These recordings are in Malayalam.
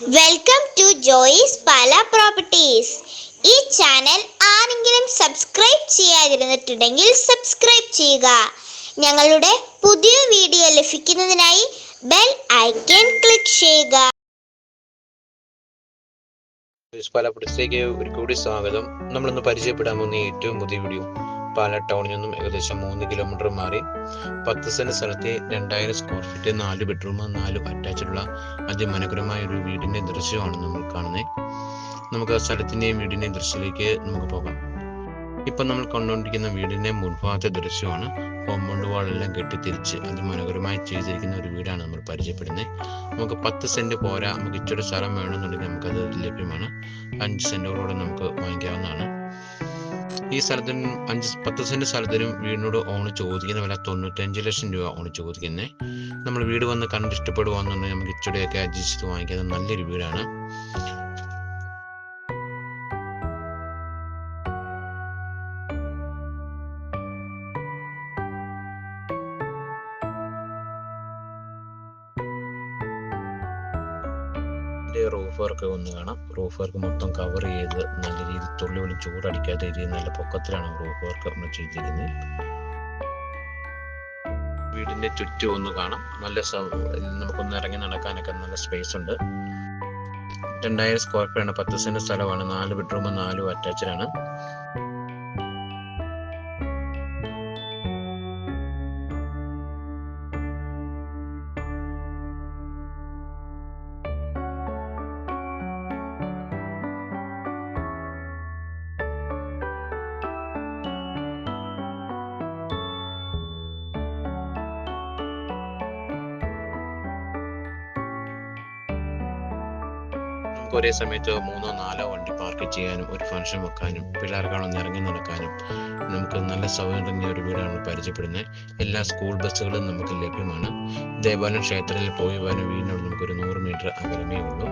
Welcome to Joyce Pala properties. ഈ ചാനൽ ആരെങ്കിലും സബ്സ്ക്രൈബ് ചെയ്യാതിരുന്നിട്ടുണ്ടെങ്കിൽ സബ്സ്ക്രൈബ് ചെയ്യുക. ഞങ്ങളുടെ പുതിയ വീഡിയോ ലഭിക്കുന്നതിനായി ബെൽ ഐക്കൺ ക്ലിക്ക് ചെയ്യുക. പാല പ്രോപ്പർട്ടീസിലേക്ക് ഒരു കൂടി സ്വാഗതം. നമ്മളിന്ന് പരിചയപ്പെടാൻ പോകുന്ന ഏറ്റവും പുതിയ വീഡിയോ പാല ടൗണിൽ നിന്നും ഏകദേശം 3 കിലോമീറ്റർ മാറി 10 സെന്റ് സ്ഥലത്തെ 2000 സ്ക്വയർ ഫീറ്റ് 4 ബെഡ്റൂം 4 അറ്റാച്ചുള്ള അതിമനോഹരമായ ഒരു വീടിന്റെ ദൃശ്യമാണ് നമ്മൾ കാണുന്നത്. നമുക്ക് ആ സ്ഥലത്തിന്റെയും വീടിന്റെയും ദൃശ്യത്തിലേക്ക് നമുക്ക് പോകാം. ഇപ്പം നമ്മൾ കണ്ടുകൊണ്ടിരിക്കുന്ന വീടിന്റെ മുൻഭാഗത്തെ ദൃശ്യമാണ്. കോമ്പൗണ്ട് വാളെല്ലാം കെട്ടിത്തിരിച്ച് അതിമനോഹരമായി ചെയ്തിരിക്കുന്ന ഒരു വീടാണ് നമ്മൾ പരിചയപ്പെടുന്നത്. നമുക്ക് 10 സെന്റ് പോരാ, നമുക്ക് ഇച്ചിരി സ്ഥലം വേണമെന്നുണ്ടെങ്കിൽ നമുക്കത് ലഭ്യമാണ്. 5 സെന്റുകളോടെ നമുക്ക് വാങ്ങിക്കാവുന്നതാണ്. ഈ സ്ഥലത്തിനും 10 സെന്റ് സ്ഥലത്തിനും വീടിനോട് ഓണ് ചോദിക്കുന്ന വില 95 ലക്ഷം രൂപ ഓണ് ചോദിക്കുന്നത്. നമ്മൾ വീട് വന്ന് കണ്ട് ഇഷ്ടപ്പെടുവാന്നുണ്ടെങ്കിൽ നമുക്ക് ഇച്ചിരിയൊക്കെ അഡ്ജസ്റ്റ് ചെയ്ത് വാങ്ങിക്കുന്ന നല്ലൊരു വീടാണ്. റൂഫ് വർക്ക് ഒന്ന് കാണാം. റൂഫ് വർക്ക് മൊത്തം കവർ ചെയ്ത് നല്ല രീതിയിൽ തുള്ളി വിളി ചൂടടിക്കാത്ത രീതിയിൽ നല്ല പൊക്കത്തിലാണ് റൂഫ് വർക്ക് നമ്മൾ ചെയ്തിരിക്കുന്നത്. വീടിന്റെ ചുറ്റും ഒന്ന് കാണാം. നല്ല നമുക്കൊന്ന് ഇറങ്ങി നടക്കാനൊക്കെ നല്ല സ്പേസ് ഉണ്ട്. 2000 സ്ക്വയർ ഫീറ്റ് ആണ്. 10 സെന്റ് സ്ഥലമാണ്. 4 ബെഡ്റൂം 4 അറ്റാച്ച്ഡാണ്. ഒരേ സമയത്ത് 3-4 വണ്ടി പാർക്ക് ചെയ്യാനും ഒരു ഫംഗ്ഷൻ വെക്കാനും പിള്ളേർക്കാണൊന്ന് ഇറങ്ങി നടക്കാനും നമുക്ക് നല്ല സൗകര്യം ഒരു വീടാണ് പരിചയപ്പെടുന്നത്. എല്ലാ സ്കൂൾ ബസ്സുകളും നമുക്ക് ലഭ്യമാണ്. ദേവാലയം ക്ഷേത്രത്തിൽ പോയി വരാൻ വീടിനോട് നമുക്കൊരു 100 മീറ്റർ അകലമേ ഉള്ളൂ.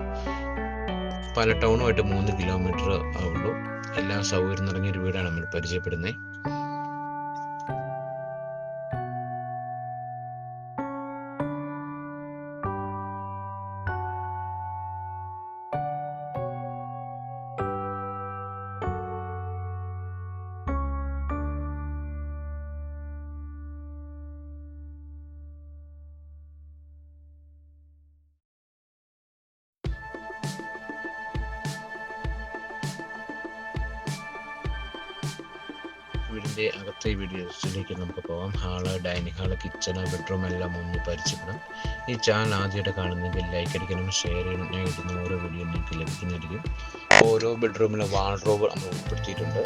പല ടൗണുമായിട്ട് 3 കിലോമീറ്റർ ഉള്ളൂ. എല്ലാ സൗകര്യം നിറഞ്ഞ ഒരു വീടാണ് നമ്മൾ പരിചയപ്പെടുന്നത്. വീടിൻ്റെ അകത്തെ വീഡിയോസിലേക്ക് നമുക്ക് പോകാം. Hall, dining hall, kitchen, bedroom എല്ലാം ഒന്ന് പരിചയപ്പെടാം. ഈ ചാനൽ ആദ്യമായിട്ട് കാണുന്നെങ്കിൽ ലൈക്ക് അടിക്കാനും ഷെയർ ചെയ്യാനും ഇടുന്ന ഓരോ വീഡിയോ നിങ്ങൾക്ക് ലഭിക്കുന്നതായിരിക്കും. ഓരോ ബെഡ്റൂമിലും വാർഡ്രോബ് നമ്മൾ ഉൾപ്പെടുത്തിയിട്ടുണ്ട്.